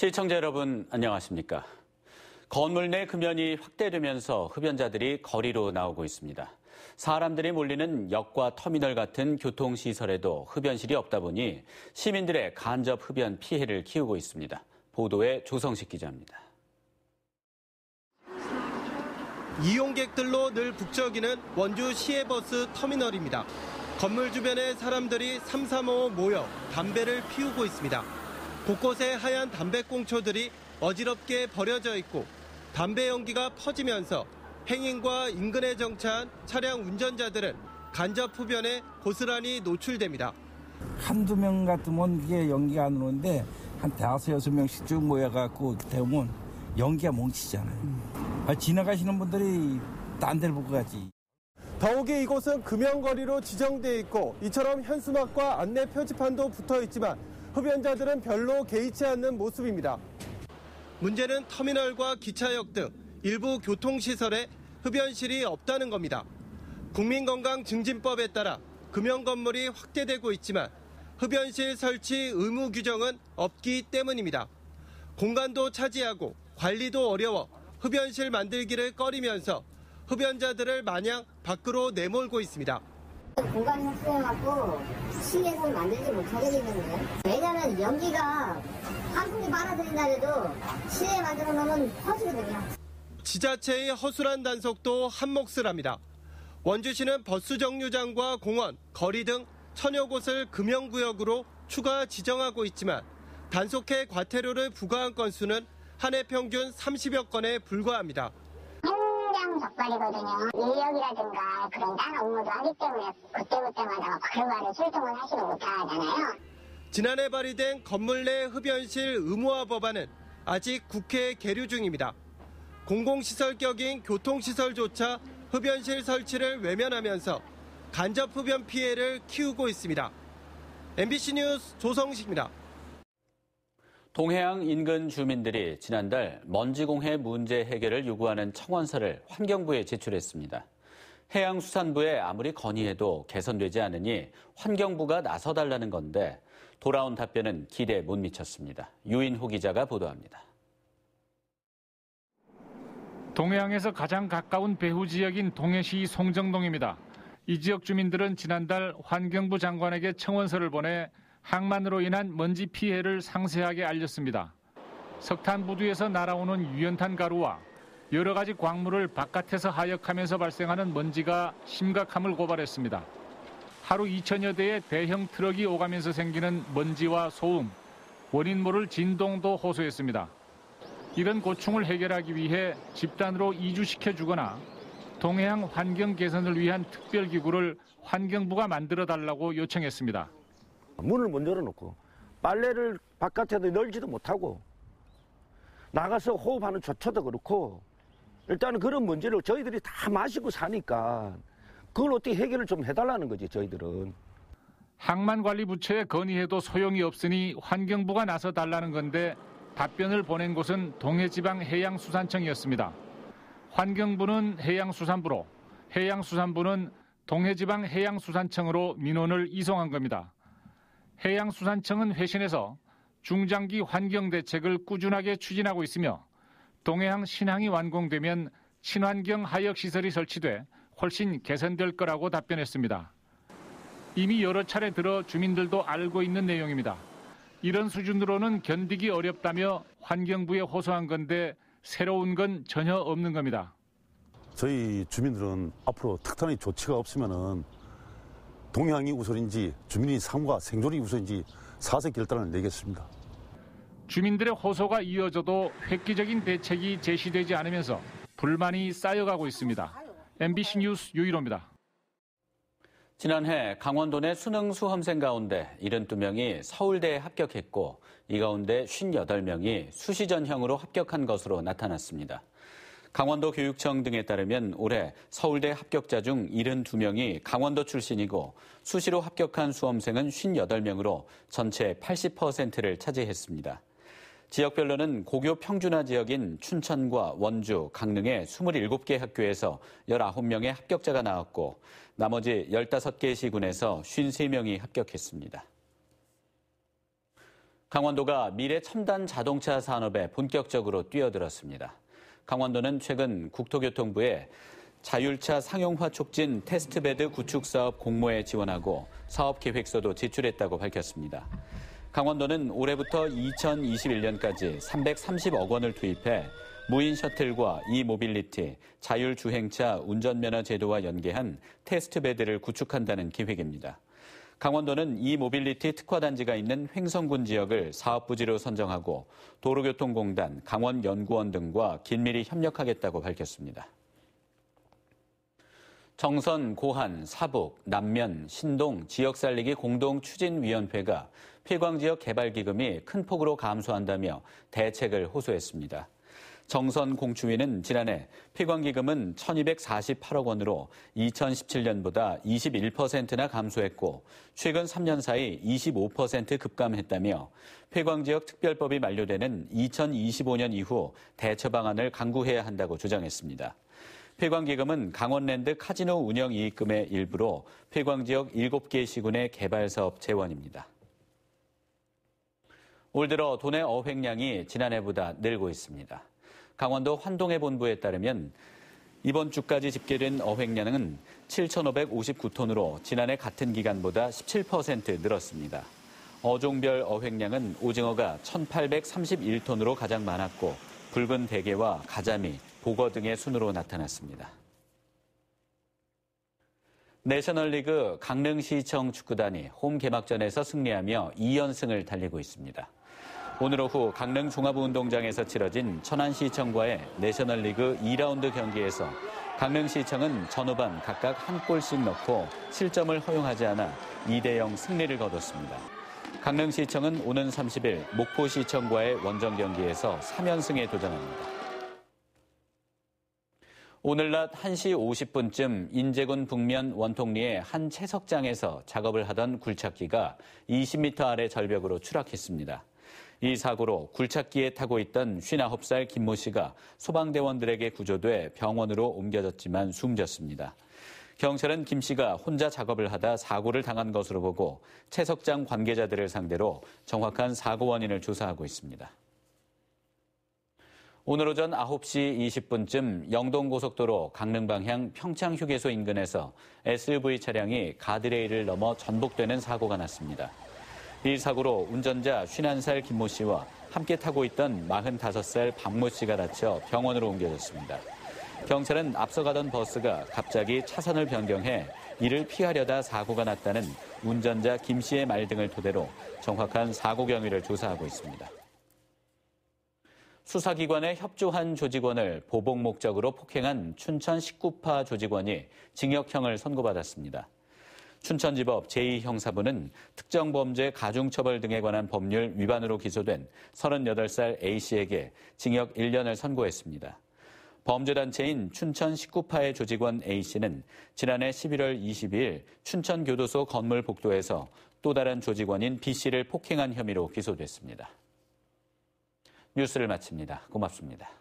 시청자 여러분 안녕하십니까? 건물 내 금연이 확대되면서 흡연자들이 거리로 나오고 있습니다. 사람들이 몰리는 역과 터미널 같은 교통시설에도 흡연실이 없다 보니 시민들의 간접 흡연 피해를 키우고 있습니다. 보도에 조성식 기자입니다. 이용객들로 늘 북적이는 원주 시외버스 터미널입니다. 건물 주변에 사람들이 삼삼오오 모여 담배를 피우고 있습니다. 곳곳에 하얀 담배꽁초들이 어지럽게 버려져 있고 담배 연기가 퍼지면서 행인과 인근에 정차한 차량 운전자들은 간접 흡연에 고스란히 노출됩니다. 한두 명 같으면 이게 연기가 안 오는데 한 5-6명씩 쭉 모여갖고 대우면 연기가 뭉치잖아요. 지나가시는 분들이 딴 데를 보고 가지. 더욱이 이곳은 금연거리로 지정돼 있고 이처럼 현수막과 안내 표지판도 붙어 있지만 흡연자들은 별로 개의치 않는 모습입니다. 문제는 터미널과 기차역 등 일부 교통시설에 흡연실이 없다는 겁니다. 국민건강증진법에 따라 금연 건물이 확대되고 있지만 흡연실 설치 의무 규정은 없기 때문입니다. 공간도 차지하고 관리도 어려워 흡연실 만들기를 꺼리면서 흡연자들을 마냥 밖으로 내몰고 있습니다. 공간이 확대해갖고 실내에서 만들지 못하게 되는데요. 왜냐하면 연기가 환풍기 빨아들인다 해도 실내에 만들어 놓으면 퍼지거든요. 지자체의 허술한 단속도 한몫을 합니다. 원주시는 버스 정류장과 공원, 거리 등 천여 곳을 금연구역으로 추가 지정하고 있지만 단속해 과태료를 부과한 건수는 한 해 평균 30여 건에 불과합니다. 행정 적발이거든요. 인력이라든가 그런 딴 업무도 하기 때문에 그때마다 바로바로 출동을 하지는 못하잖아요. 지난해 발의된 건물 내 흡연실 의무화 법안은 아직 국회에 계류 중입니다. 공공시설 격인 교통시설조차 흡연실 설치를 외면하면서 간접 흡연 피해를 키우고 있습니다. MBC 뉴스 조성식입니다. 동해안 인근 주민들이 지난달 먼지공해 문제 해결을 요구하는 청원서를 환경부에 제출했습니다. 해양수산부에 아무리 건의해도 개선되지 않으니 환경부가 나서달라는 건데 돌아온 답변은 기대에 못 미쳤습니다. 유인호 기자가 보도합니다. 동해안에서 가장 가까운 배후 지역인 동해시 송정동입니다. 이 지역 주민들은 지난달 환경부 장관에게 청원서를 보내 항만으로 인한 먼지 피해를 상세하게 알렸습니다. 석탄 부두에서 날아오는 유연탄 가루와 여러 가지 광물을 바깥에서 하역하면서 발생하는 먼지가 심각함을 고발했습니다. 하루 2천여 대의 대형 트럭이 오가면서 생기는 먼지와 소음, 원인 모를 진동도 호소했습니다. 이런 고충을 해결하기 위해 집단으로 이주시켜주거나 동해안 환경 개선을 위한 특별기구를 환경부가 만들어달라고 요청했습니다. 문을 못 열어놓고 빨래를 바깥에도 널지도 못하고 나가서 호흡하는 조차도 그렇고 일단은 그런 문제를 저희들이 다 마시고 사니까 그걸 어떻게 해결을 좀 해달라는 거지 저희들은. 항만관리부처에 건의해도 소용이 없으니 환경부가 나서달라는 건데 답변을 보낸 곳은 동해지방해양수산청이었습니다. 환경부는 해양수산부로, 해양수산부는 동해지방해양수산청으로 민원을 이송한 겁니다. 해양수산청은 회신해서 중장기 환경대책을 꾸준하게 추진하고 있으며 동해안 신항이 완공되면 친환경 하역시설이 설치돼 훨씬 개선될 거라고 답변했습니다. 이미 여러 차례 들어 주민들도 알고 있는 내용입니다. 이런 수준으로는 견디기 어렵다며 환경부에 호소한 건데 새로운 건 전혀 없는 겁니다. 저희 주민들은 앞으로 특단의 조치가 없으면은 동해안이 우선인지 주민의 삶과 생존이 우선인지 사색 결단을 내겠습니다. 주민들의 호소가 이어져도 획기적인 대책이 제시되지 않으면서 불만이 쌓여가고 있습니다. MBC 뉴스 유일호입니다. 지난해 강원도 내 수능 수험생 가운데 72명이 서울대에 합격했고 이 가운데 58명이 수시전형으로 합격한 것으로 나타났습니다. 강원도 교육청 등에 따르면 올해 서울대 합격자 중 72명이 강원도 출신이고 수시로 합격한 수험생은 58명으로 전체 80%를 차지했습니다. 지역별로는 고교 평준화 지역인 춘천과 원주, 강릉의 27개 학교에서 19명의 합격자가 나왔고 나머지 15개 시군에서 53명이 합격했습니다. 강원도가 미래 첨단 자동차 산업에 본격적으로 뛰어들었습니다. 강원도는 최근 국토교통부에 자율차 상용화 촉진 테스트베드 구축 사업 공모에 지원하고 사업 계획서도 제출했다고 밝혔습니다. 강원도는 올해부터 2021년까지 330억 원을 투입해 무인 셔틀과 이모빌리티, 자율주행차 운전면허 제도와 연계한 테스트베드를 구축한다는 계획입니다. 강원도는 이모빌리티 특화단지가 있는 횡성군 지역을 사업부지로 선정하고 도로교통공단, 강원연구원 등과 긴밀히 협력하겠다고 밝혔습니다. 정선, 고한, 사북, 남면, 신동 지역살리기 공동추진위원회가 폐광지역 개발기금이 큰 폭으로 감소한다며 대책을 호소했습니다. 정선 공추위는 지난해 폐광기금은 1,248억 원으로 2017년보다 21%나 감소했고 최근 3년 사이 25% 급감했다며 폐광지역 특별법이 만료되는 2025년 이후 대처 방안을 강구해야 한다고 주장했습니다. 폐광기금은 강원랜드 카지노 운영 이익금의 일부로 폐광지역 7개 시군의 개발사업 재원입니다. 올 들어 도내 어획량이 지난해보다 늘고 있습니다. 강원도 환동해 본부에 따르면 이번 주까지 집계된 어획량은 7,559톤으로 지난해 같은 기간보다 17% 늘었습니다. 어종별 어획량은 오징어가 1,831톤으로 가장 많았고 붉은 대게와 가자미, 복어 등의 순으로 나타났습니다. 내셔널리그 강릉시청 축구단이 홈 개막전에서 승리하며 2연승을 달리고 있습니다. 오늘 오후 강릉 종합운동장에서 치러진 천안시청과의 내셔널리그 2라운드 경기에서 강릉시청은 전후반 각각 한 골씩 넣고 실점을 허용하지 않아 2대0 승리를 거뒀습니다. 강릉시청은 오는 30일 목포시청과의 원정 경기에서 3연승에 도전합니다. 오늘 낮 1시 50분쯤 인제군 북면 원통리의 한 채석장에서 작업을 하던 굴착기가 20m 아래 절벽으로 추락했습니다. 이 사고로 굴착기에 타고 있던 59살 김모 씨가 소방대원들에게 구조돼 병원으로 옮겨졌지만 숨졌습니다. 경찰은 김 씨가 혼자 작업을 하다 사고를 당한 것으로 보고 채석장 관계자들을 상대로 정확한 사고 원인을 조사하고 있습니다. 오늘 오전 9시 20분쯤 영동고속도로 강릉 방향 평창휴게소 인근에서 SUV 차량이 가드레일을 넘어 전복되는 사고가 났습니다. 이 사고로 운전자 51살 김모 씨와 함께 타고 있던 45살 박모 씨가 다쳐 병원으로 옮겨졌습니다. 경찰은 앞서가던 버스가 갑자기 차선을 변경해 이를 피하려다 사고가 났다는 운전자 김 씨의 말 등을 토대로 정확한 사고 경위를 조사하고 있습니다. 수사기관에 협조한 조직원을 보복 목적으로 폭행한 춘천 19파 조직원이 징역형을 선고받았습니다. 춘천지법 제2형사부는 특정범죄 가중처벌 등에 관한 법률 위반으로 기소된 38살 A씨에게 징역 1년을 선고했습니다. 범죄단체인 춘천 19파의 조직원 A씨는 지난해 11월 22일 춘천교도소 건물 복도에서 또 다른 조직원인 B씨를 폭행한 혐의로 기소됐습니다. 뉴스를 마칩니다. 고맙습니다.